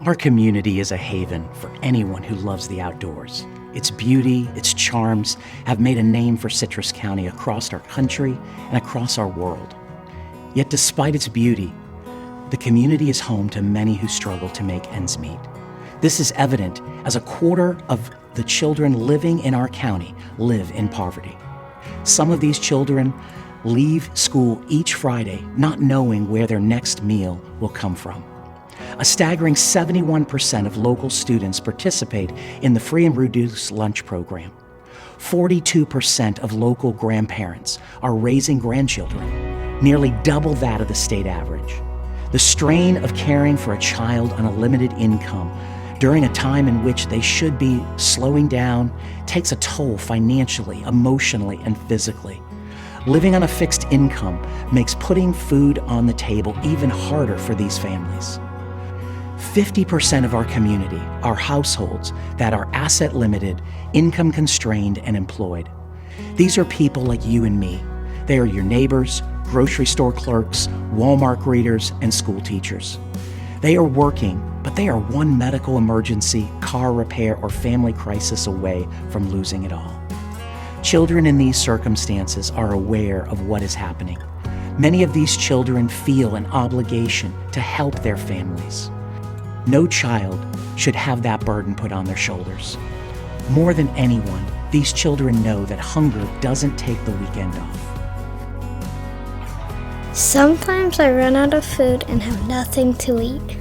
Our community is a haven for anyone who loves the outdoors. Its beauty, its charms have made a name for Citrus County across our country and across our world. Yet despite its beauty, the community is home to many who struggle to make ends meet. This is evident as a quarter of the children living in our county live in poverty. Some of these children leave school each Friday not knowing where their next meal will come from. A staggering 71% of local students participate in the free and reduced lunch program. 42% of local grandparents are raising grandchildren, nearly double that of the state average. The strain of caring for a child on a limited income during a time in which they should be slowing down takes a toll financially, emotionally, and physically. Living on a fixed income makes putting food on the table even harder for these families. 50% of our community are households that are asset limited, income constrained, and employed. These are people like you and me. They are your neighbors, grocery store clerks, Walmart greeters, and school teachers. They are working, but they are one medical emergency, car repair, or family crisis away from losing it all. Children in these circumstances are aware of what is happening. Many of these children feel an obligation to help their families. No child should have that burden put on their shoulders. More than anyone, these children know that hunger doesn't take the weekend off. Sometimes I run out of food and have nothing to eat.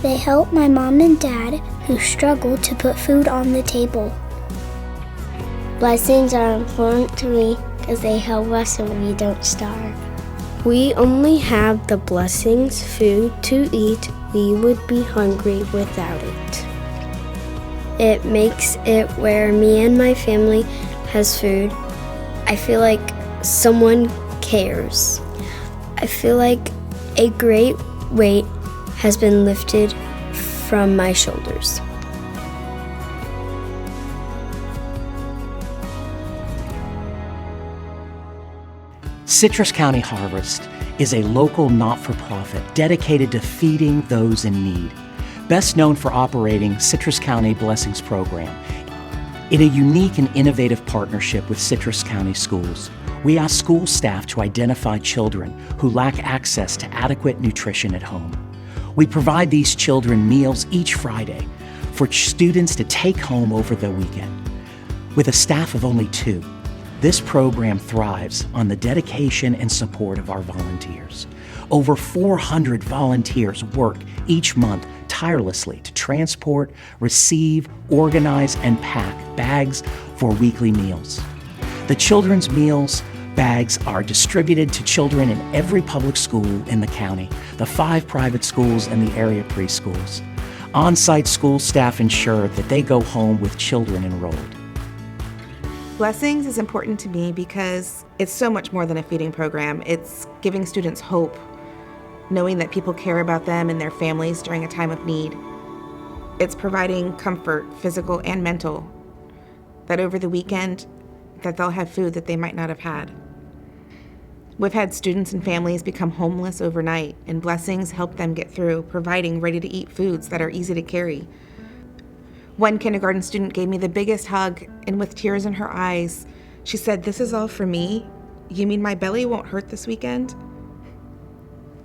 They help my mom and dad who struggle to put food on the table. Blessings are important to me because they help us so we don't starve. We only have the blessings food to eat. We would be hungry without it. It makes it where me and my family has food. I feel like someone cares. I feel like a great weight has been lifted from my shoulders. Citrus County Harvest is a local not-for-profit dedicated to feeding those in need. Best known for operating Citrus County Blessings Program. In a unique and innovative partnership with Citrus County Schools, we ask school staff to identify children who lack access to adequate nutrition at home. We provide these children meals each Friday for students to take home over the weekend. With a staff of only 2, this program thrives on the dedication and support of our volunteers. Over 400 volunteers work each month tirelessly to transport, receive, organize, and pack bags for weekly meals. The children's meals bags are distributed to children in every public school in the county, the 5 private schools, and the area preschools. On-site school staff ensure that they go home with children enrolled. Blessings is important to me because it's so much more than a feeding program. It's giving students hope, knowing that people care about them and their families during a time of need. It's providing comfort, physical and mental, that over the weekend, that they'll have food that they might not have had. We've had students and families become homeless overnight, and Blessings help them get through, providing ready-to-eat foods that are easy to carry. One kindergarten student gave me the biggest hug, and with tears in her eyes, she said, "This is all for me? You mean my belly won't hurt this weekend?"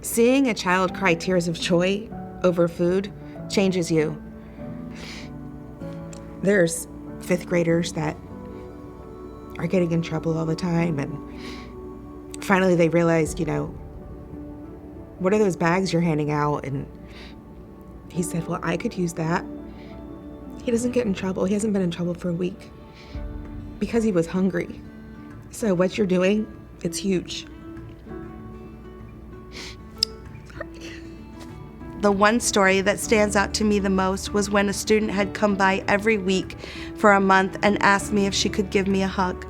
Seeing a child cry tears of joy over food changes you. There's 5th graders that are getting in trouble all the time, and finally they realized, what are those bags you're handing out? And he said, well, I could use that. He doesn't get in trouble. He hasn't been in trouble for a week because he was hungry. So what you're doing, it's huge. The one story that stands out to me the most was when a student had come by every week for a month and asked me if she could give me a hug.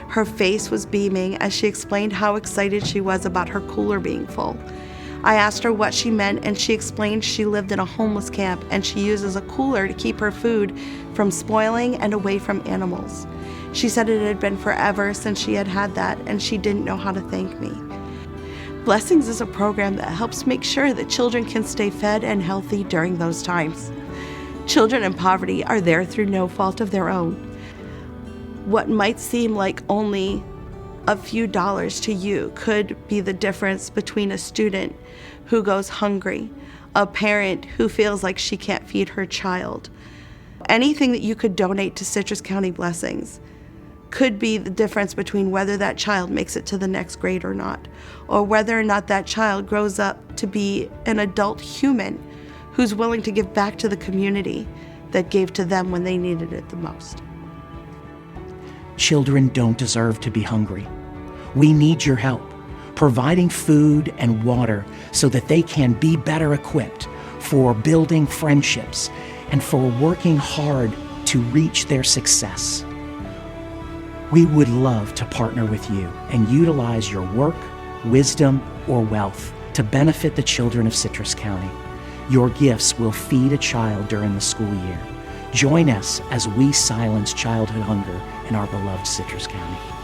Her face was beaming as she explained how excited she was about her cooler being full. I asked her what she meant, and she explained she lived in a homeless camp and she uses a cooler to keep her food from spoiling and away from animals. She said it had been forever since she had had that, and she didn't know how to thank me. Blessings is a program that helps make sure that children can stay fed and healthy during those times. Children in poverty are there through no fault of their own. What might seem like only a few dollars to you could be the difference between a student who goes hungry, a parent who feels like she can't feed her child. Anything that you could donate to Citrus County Blessings could be the difference between whether that child makes it to the next grade or not, or whether or not that child grows up to be an adult human who's willing to give back to the community that gave to them when they needed it the most. Children don't deserve to be hungry. We need your help, providing food and water so that they can be better equipped for building friendships and for working hard to reach their success. We would love to partner with you and utilize your work, wisdom, or wealth to benefit the children of Citrus County. Your gifts will feed a child during the school year. Join us as we silence childhood hunger in our beloved Citrus County.